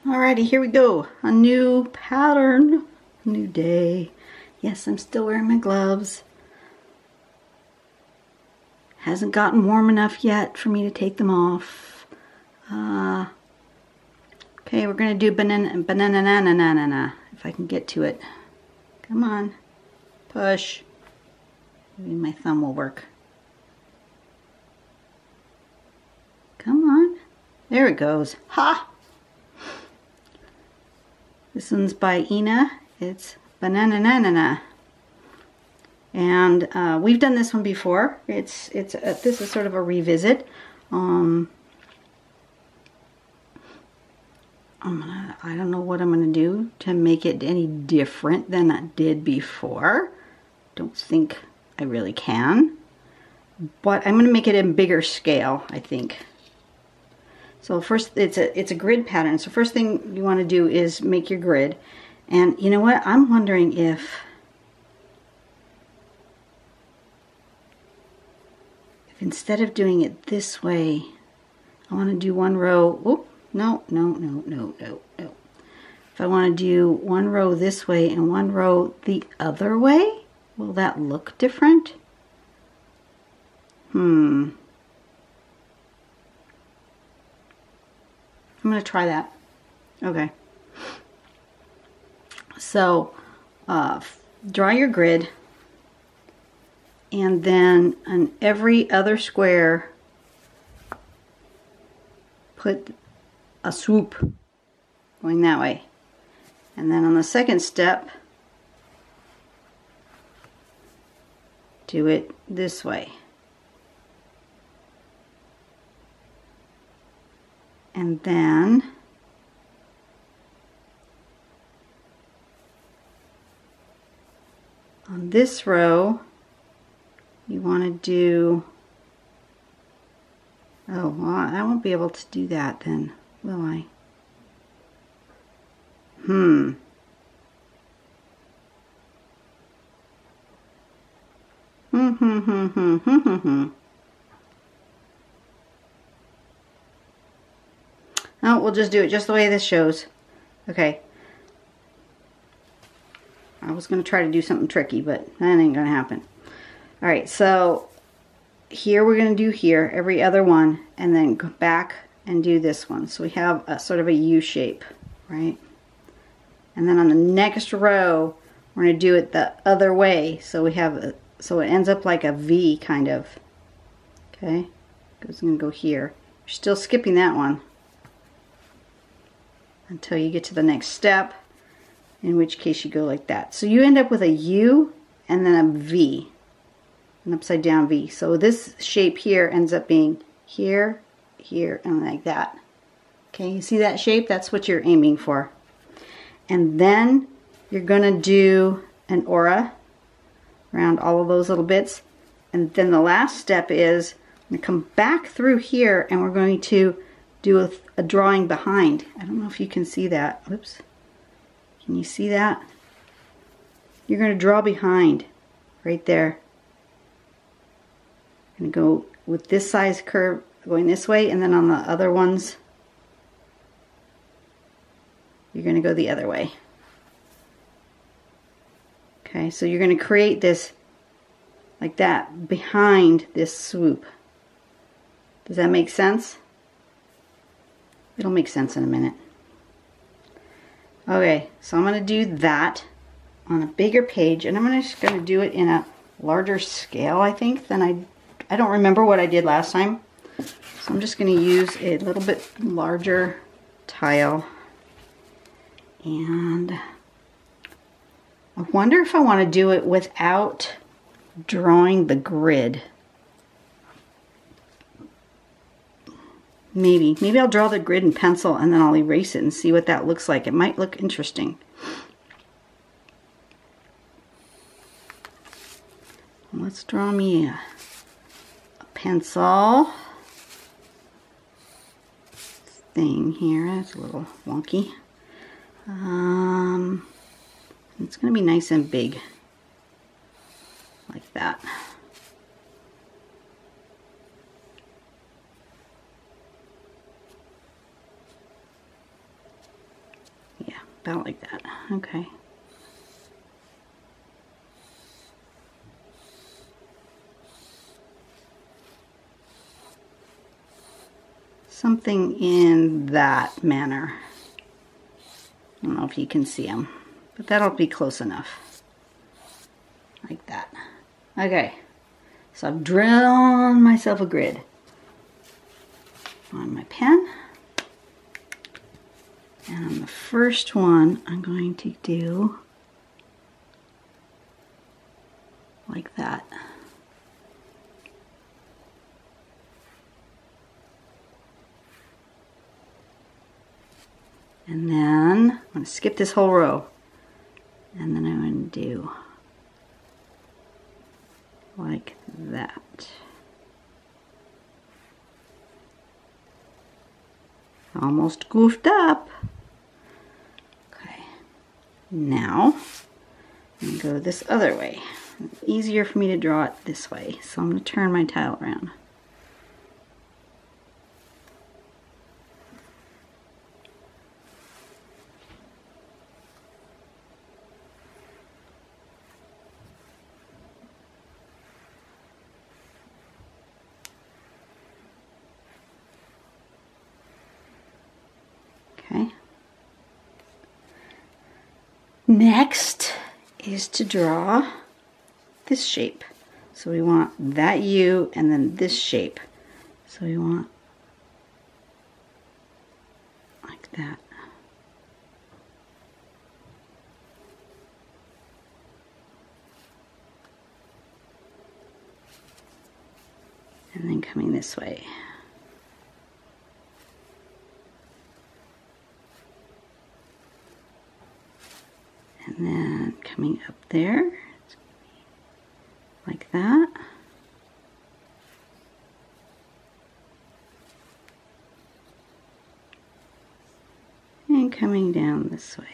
Alrighty, here we go. A new pattern, a new day. Yes, I'm still wearing my gloves. Hasn't gotten warm enough yet for me to take them off. Okay, we're gonna do banana, if I can get to it. Come on, push. Maybe my thumb will work. Come on, there it goes. Ha! This one's by Ina. It's Bananana. And we've done this one before. This is sort of a revisit. I don't know what I'm gonna do to make it any different than I did before. Don't think I really can, but I'm gonna make it in bigger scale, I think. So first, it's a grid pattern. So first thing you want to do is make your grid. And you know what? I'm wondering if instead of doing it this way, I want to do one row. Oh, no. If I want to do one row this way and one row the other way, will that look different? I'm going to try that. Okay. So, draw your grid, and then on every other square, put a swoop going that way. And then on the second step, do it this way. And then on this row, you want to do, oh, well, I won't be able to do that then, will I? No, we'll just do it just the way this shows. Okay. I was going to try to do something tricky, but that ain't going to happen. Alright, so here we're going to do here, every other one, and then go back and do this one. So we have a sort of a U shape, right? And then on the next row, we're going to do it the other way. So we have, so it ends up like a V kind of. Okay? It's going to go here. You're still skipping that one until you get to the next step, in which case you go like that. So you end up with a U and then a V, an upside down V. So this shape here ends up being here, here, and like that. Okay, you see that shape? That's what you're aiming for. And then you're gonna do an aura around all of those little bits. And then the last step is, I'm gonna come back through here and we're going to do a drawing behind. I don't know if you can see that. Oops. Can you see that? You're going to draw behind right there. I'm going to go with this size curve going this way, and then on the other ones you're going to go the other way. Okay, so you're going to create this like that behind this swoop. Does that make sense? It'll make sense in a minute. Okay, so I'm going to do that on a bigger page, and I'm just going to do it in a larger scale, I think, than I don't remember what I did last time. So I'm just going to use a little bit larger tile. And I wonder if I want to do it without drawing the grid. Maybe I'll draw the grid in pencil and then I'll erase it and see what that looks like. It might look interesting. Let's draw me a pencil thing here. That's a little wonky. It's going to be nice and big, like that. About like that. Okay. Something in that manner. I don't know if you can see them, but that'll be close enough. Like that. Okay. So I've drawn myself a grid on my pen. And on the first one, I'm going to do like that. And then I'm going to skip this whole row. And then I'm going to do like that. Almost goofed up. Okay. Now I'm going to go this other way. It's easier for me to draw it this way. So I'm going to turn my tile around. Okay. Next is to draw this shape. So we want that U and then this shape. So we want like that. And then coming this way. And then coming up there, like that. And coming down this way.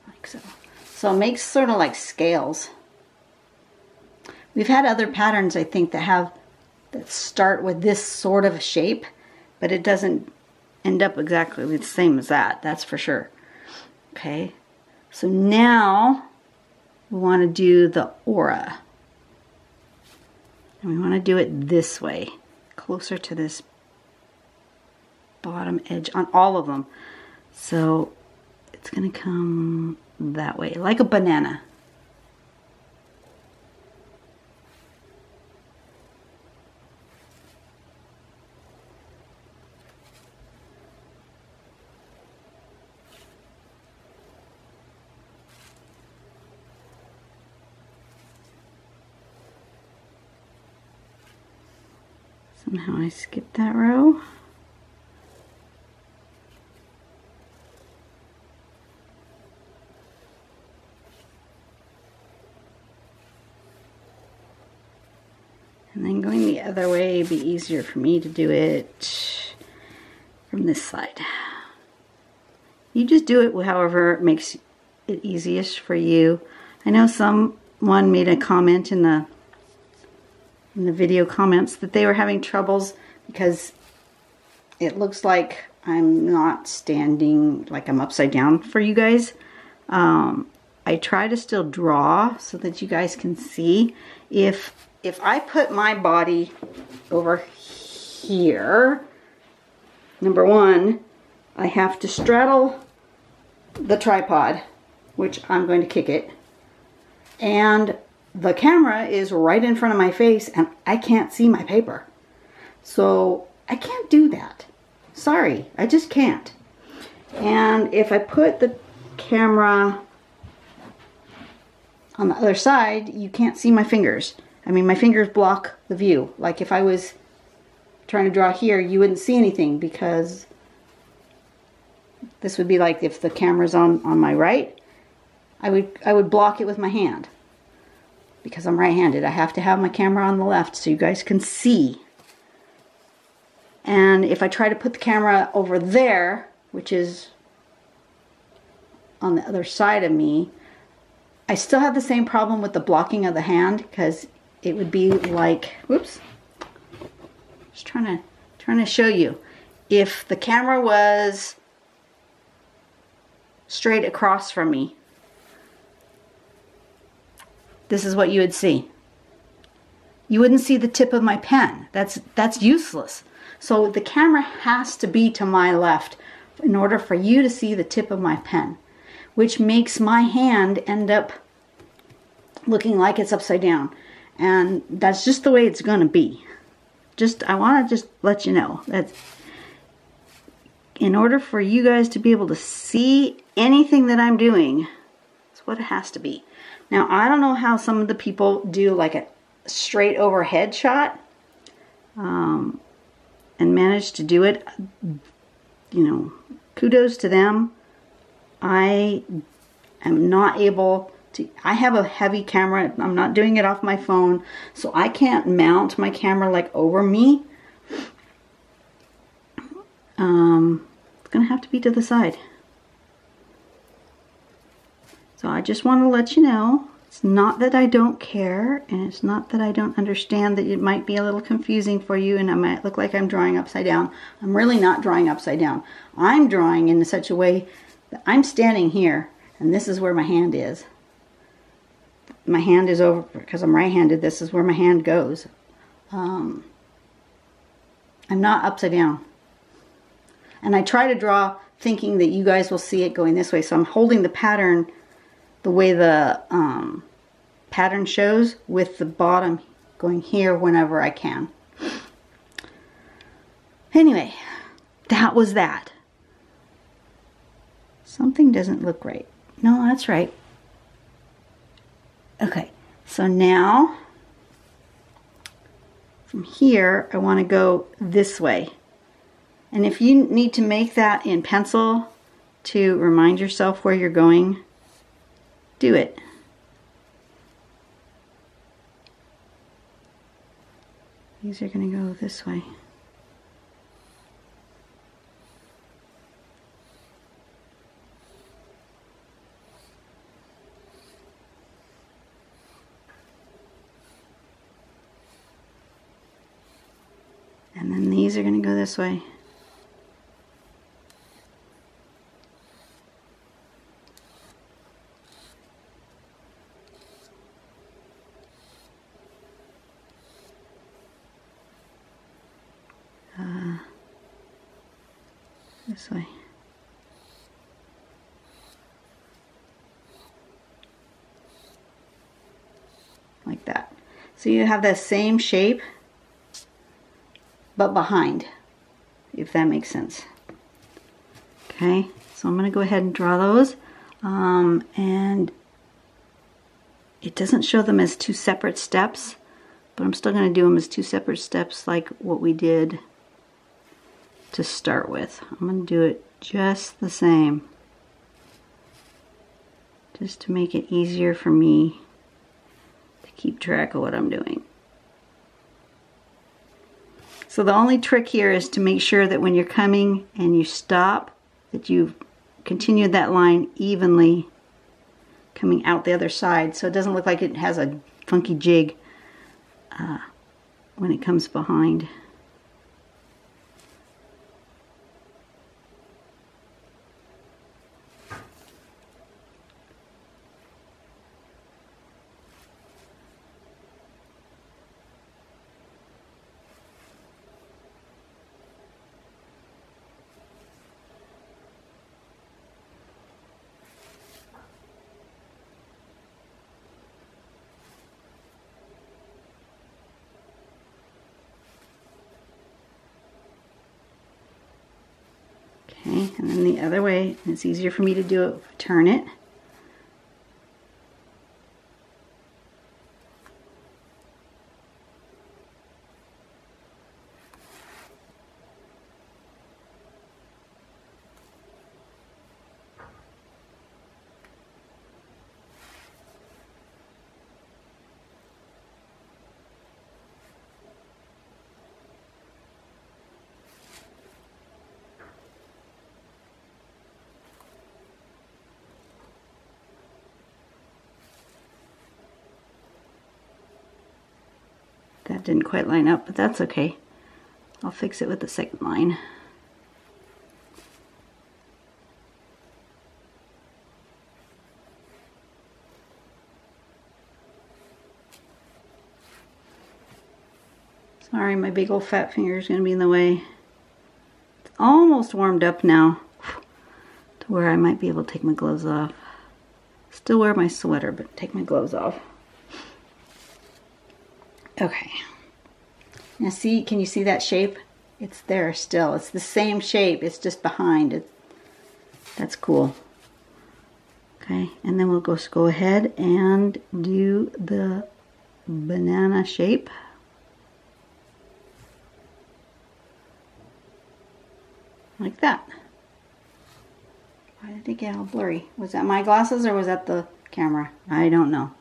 Like so. So it makes sort of like scales. We've had other patterns, I think, that start with this sort of a shape, but it doesn't end up exactly the same as that, that's for sure. Okay, so now we want to do the aura. And we want to do it this way, closer to this bottom edge on all of them. So it's going to come that way, like a banana. Somehow I skipped that row. And then going the other way would be easier for me to do it from this side. You just do it however it makes it easiest for you. I know someone made a comment in the video comments that they were having troubles because it looks like I'm not standing, like I'm upside down for you guys. I try to still draw so that you guys can see. If I put my body over here, number one, I have to straddle the tripod, which I'm going to kick it, and the camera is right in front of my face and I can't see my paper. So I can't do that. Sorry, I just can't. And if I put the camera on the other side, you can't see my fingers. I mean, my fingers block the view. Like if I was trying to draw here, you wouldn't see anything because this would be like if the camera's on my right, I would block it with my hand. Because I'm right-handed, I have to have my camera on the left so you guys can see. And if I try to put the camera over there, which is on the other side of me, I still have the same problem with the blocking of the hand because it would be like, whoops, just trying to show you. if the camera was straight across from me, this is what you would see. You wouldn't see the tip of my pen. That's useless. So the camera has to be to my left in order for you to see the tip of my pen, which makes my hand end up looking like it's upside down. And that's just the way it's going to be. I want to just let you know that in order for you guys to be able to see anything that I'm doing, that's what it has to be. Now, I don't know how some of the people do like a straight overhead shot and manage to do it. You know, kudos to them. I am not able to. I have a heavy camera. I'm not doing it off my phone, so I can't mount my camera like over me. It's gonna have to be to the side. So I just want to let you know, it's not that I don't care, and it's not that I don't understand that it might be a little confusing for you and I might look like I'm drawing upside down. I'm really not drawing upside down. I'm drawing in such a way that I'm standing here and this is where my hand is. My hand is over, because I'm right-handed, this is where my hand goes. I'm not upside down. And I try to draw thinking that you guys will see it going this way, so I'm holding the pattern the way the pattern shows, with the bottom going here whenever I can. Anyway, that was that. Something doesn't look right. No, that's right. Okay, so now from here I want to go this way. And if you need to make that in pencil to remind yourself where you're going, do it. These are going to go this way. And then these are going to go this way. This way. Like that. So you have that same shape, but behind, if that makes sense. Okay, so I'm going to go ahead and draw those. And it doesn't show them as two separate steps, but I'm still going to do them as two separate steps like what we did to start with. I'm going to do it just the same, just to make it easier for me to keep track of what I'm doing. So the only trick here is to make sure that when you're coming and you stop, that you've continued that line evenly coming out the other side, so it doesn't look like it has a funky jig when it comes behind. Okay, and then the other way, it's easier for me to do it, turn it. That didn't quite line up, but that's okay. I'll fix it with the second line. my big old fat finger is going to be in the way. It's almost warmed up now to where I might be able to take my gloves off. Still wear my sweater, but take my gloves off. Okay. Now see, can you see that shape? It's there still. It's the same shape. It's just behind it. That's cool. Okay, and then we'll go ahead and do the banana shape. Like that. Why did it get all blurry? Was that my glasses or was that the camera? I don't know.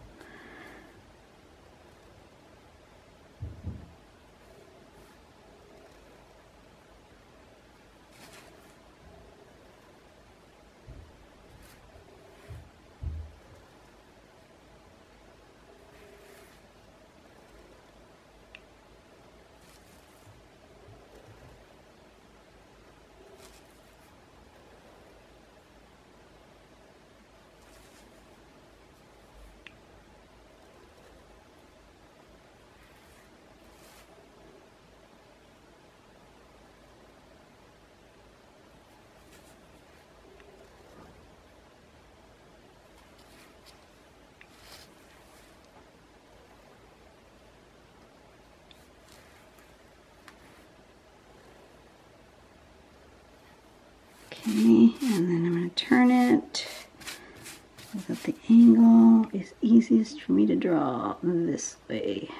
Okay, and then I'm going to turn it so that the angle is easiest for me to draw this way.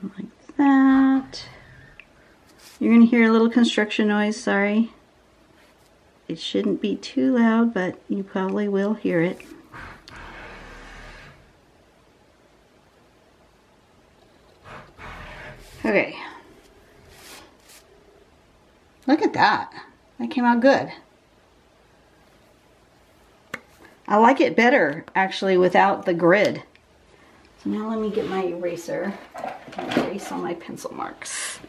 Like that. You're going to hear a little construction noise, sorry. It shouldn't be too loud, but you probably will hear it. Okay. Look at that. That came out good. I like it better, actually, without the grid. So now let me get my eraser and erase all my pencil marks.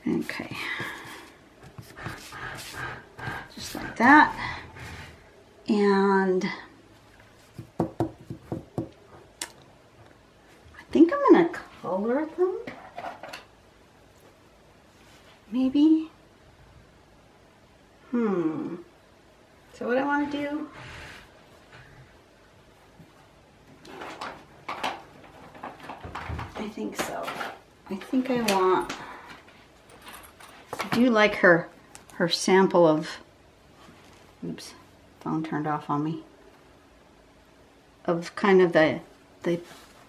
Okay. Just like that. And I think I'm going to color them. Maybe. So what I want to do? I think so. I think I want... I do like her sample of... Oops, phone turned off on me. Of kind of the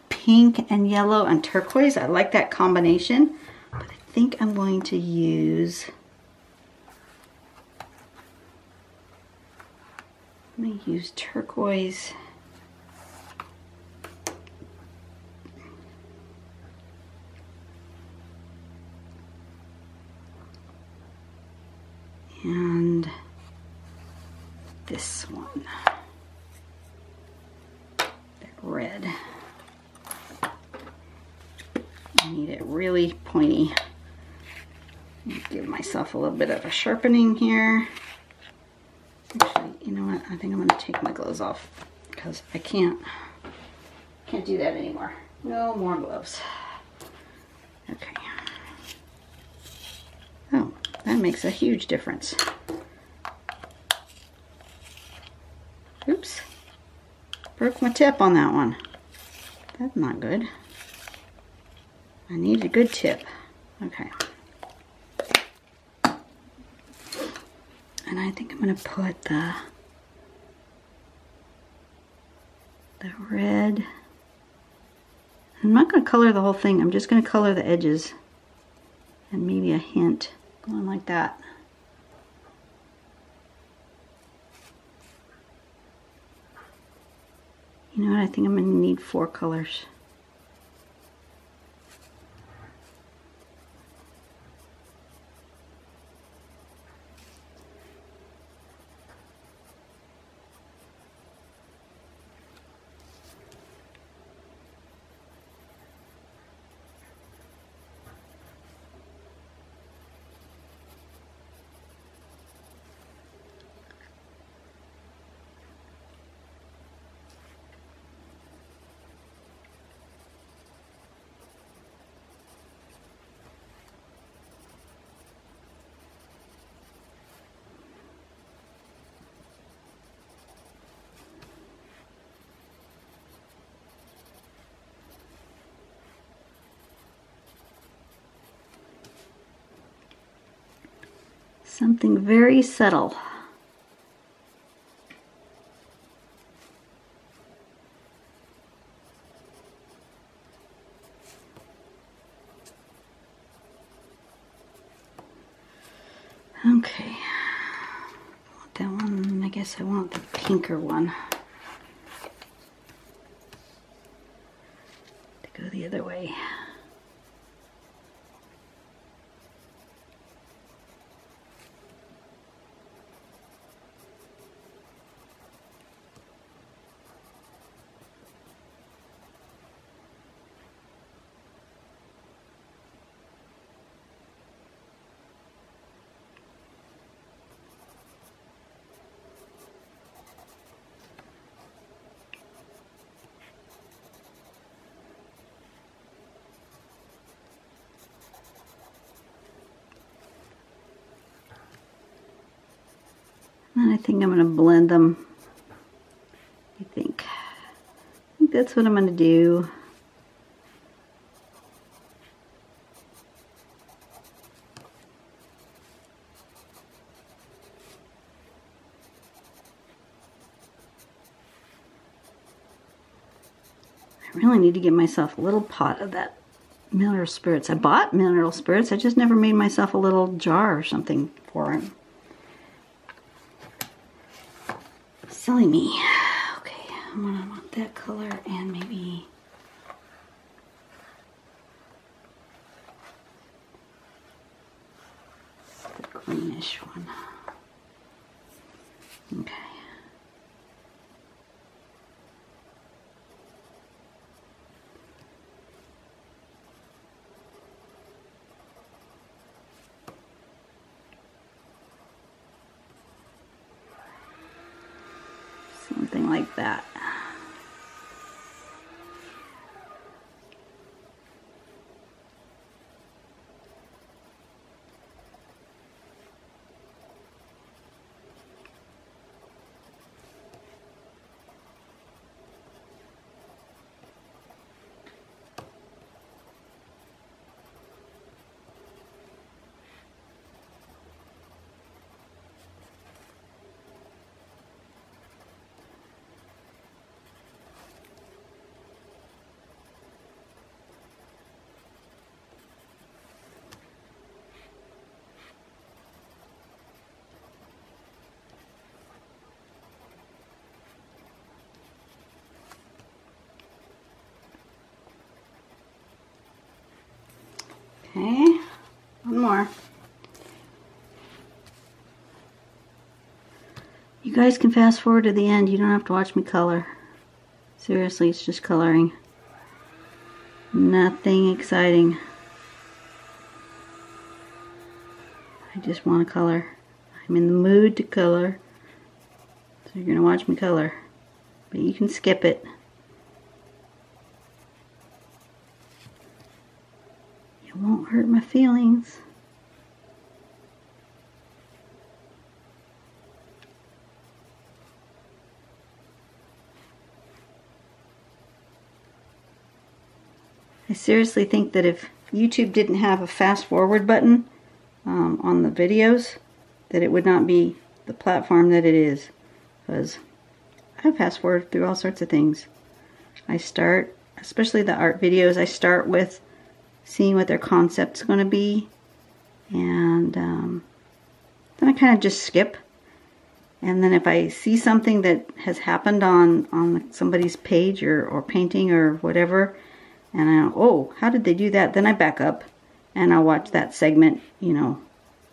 pink and yellow and turquoise. I like that combination, but I think I'm going to use... I'm going to use turquoise. And this one, that red. I need it really pointy. Give myself a little bit of a sharpening here. Actually, you know what? I think I'm going to take my gloves off because I can't do that anymore. No more gloves. Okay. Oh, that makes a huge difference. Oops. Broke my tip on that one. That's not good. I need a good tip. Okay. And I think I'm going to put the red. I'm not going to color the whole thing. I'm just going to color the edges. And maybe a hint going like that. You know what? I think I'm going to need 4 colors. Something very subtle. Okay, I want that one. I guess I want the pinker one to go the other way. And I think I'm going to blend them. I think that's what I'm going to do. I really need to get myself a little pot of that mineral spirits. I bought mineral spirits. I just never made myself a little jar or something for it. Silly me. Okay, I'm gonna want that color and maybe the greenish one. Okay. Something like that. Okay, one more. You guys can fast forward to the end. You don't have to watch me color. Seriously, it's just coloring. Nothing exciting. I just want to color. I'm in the mood to color. So you're going to watch me color. But you can skip it. It won't hurt my feelings. I seriously think that if YouTube didn't have a fast forward button on the videos, that it would not be the platform that it is. Because I fast forward through all sorts of things. I start, especially the art videos, I start with seeing what their concept's going to be, and then I kind of just skip. And then if I see something that has happened on somebody's page or painting or whatever, and I know, oh, how did they do that? Then I back up and I'll watch that segment, you know,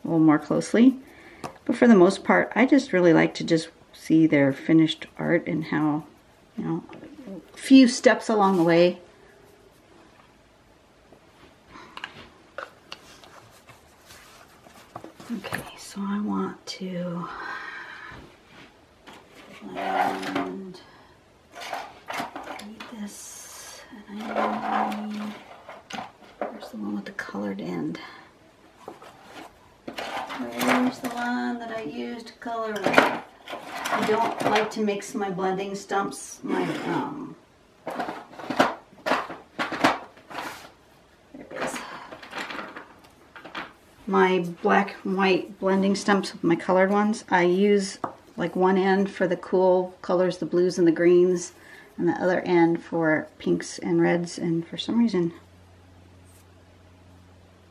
a little more closely. But for the most part, I just really like to just see their finished art and how, you know, a few steps along the way. Okay, so I want to blend, need this, and I need, where's the one with the colored end? Where's the one that I used to color with? I don't like to mix my blending stumps, my, there it is. My black and white blending stumps with my colored ones. I use like one end for the cool colors, the blues and the greens, and the other end for pinks and reds, and for some reason,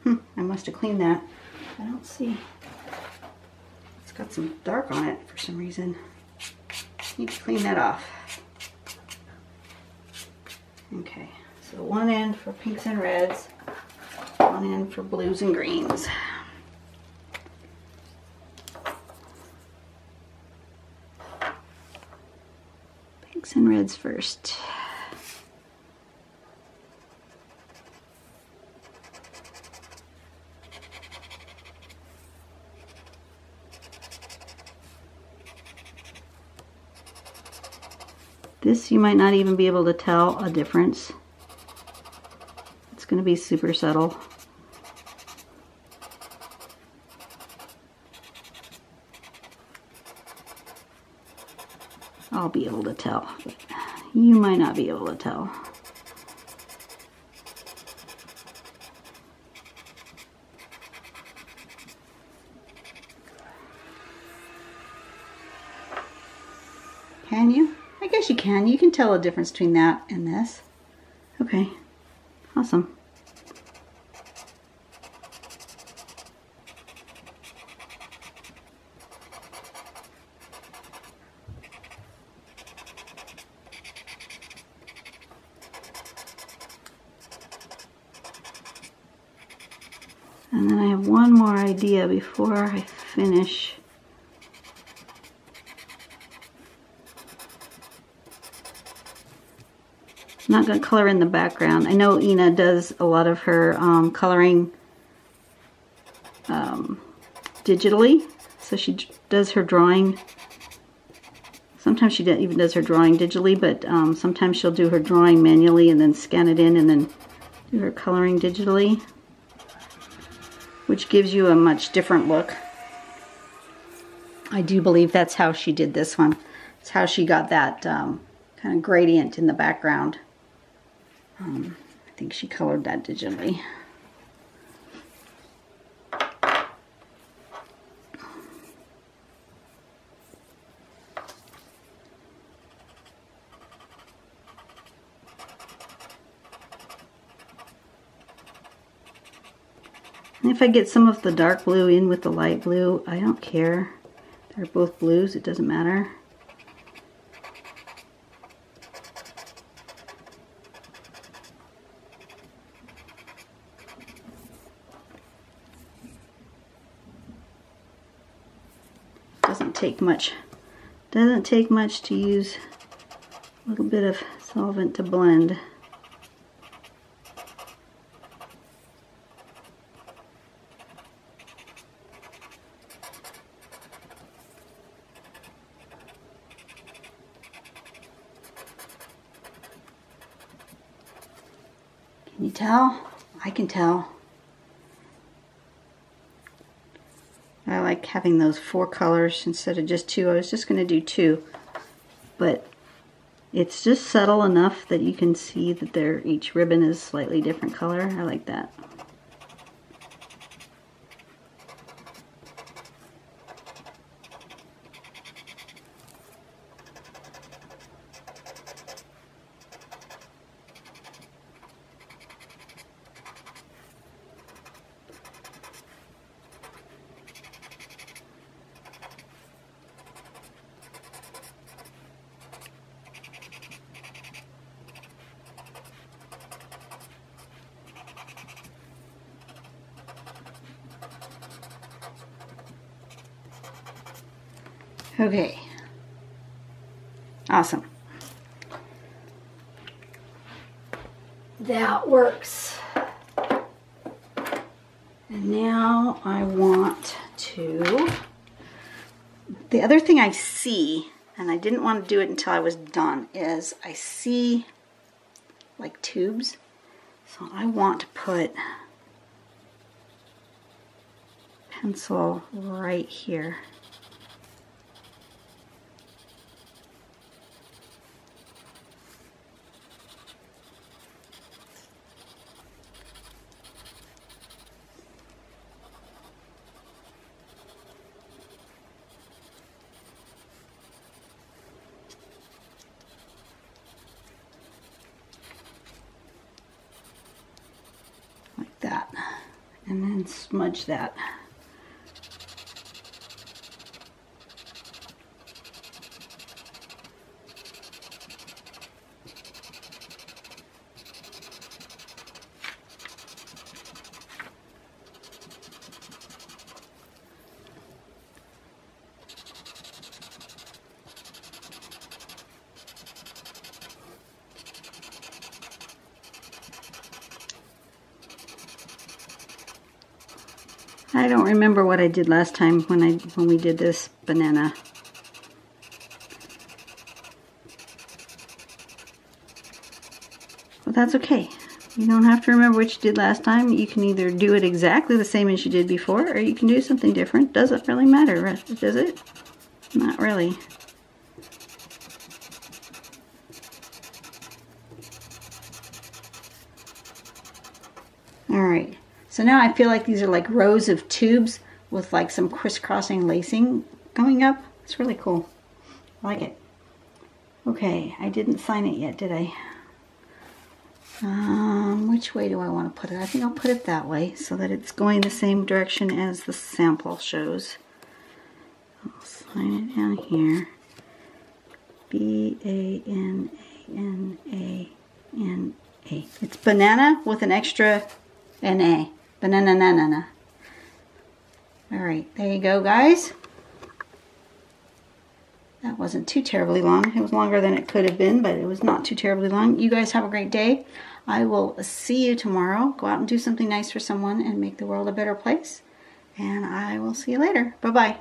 I must have cleaned that. I don't see. It's got some dark on it for some reason. Need to clean that off. Okay, so one end for pinks and reds, one end for blues and greens. Pinks and reds first. This, you might not even be able to tell a difference. It's going to be super subtle. I'll be able to tell, but you might not be able to tell. Can you? I guess you can. You can tell a difference between that and this. Okay, awesome. And then I have one more idea before I finish. I'm not going to color in the background. I know Ina does a lot of her coloring digitally, so she does her drawing. Sometimes she even does her drawing digitally, but sometimes she'll do her drawing manually and then scan it in and then do her coloring digitally, which gives you a much different look. I do believe that's how she did this one. It's how she got that kind of gradient in the background. I think she colored that digitally. And if I get some of the dark blue in with the light blue, I don't care. They're both blues, it doesn't matter. Doesn't take much to use a little bit of solvent to blend. Can you tell? I can tell. I like having those 4 colors instead of just 2. I was just going to do 2, but It's just subtle enough that you can see that each ribbon is slightly different color. I like that. Okay, awesome. That works. And now I want to, the other thing I see, and I didn't want to do it until I was done, is I see like tubes. So I want to put pencil right here. Like that, and then smudge that. I don't remember what I did last time when we did this banana. But that's okay. You don't have to remember what you did last time. You can either do it exactly the same as you did before, or you can do something different. Doesn't really matter, does it? Not really. Alright. So now I feel like these are like rows of tubes with like some crisscrossing lacing going up. It's really cool. I like it. Okay, I didn't sign it yet, did I? Which way do I want to put it? I think I'll put it that way so that it's going the same direction as the sample shows. I'll sign it down here. B-A-N-A-N-A-N-A. It's banana with an extra N-A. Bananana. Alright, there you go, guys. That wasn't too terribly long. It was longer than it could have been, but it was not too terribly long. You guys have a great day. I will see you tomorrow. Go out and do something nice for someone and make the world a better place. And I will see you later. Bye-bye.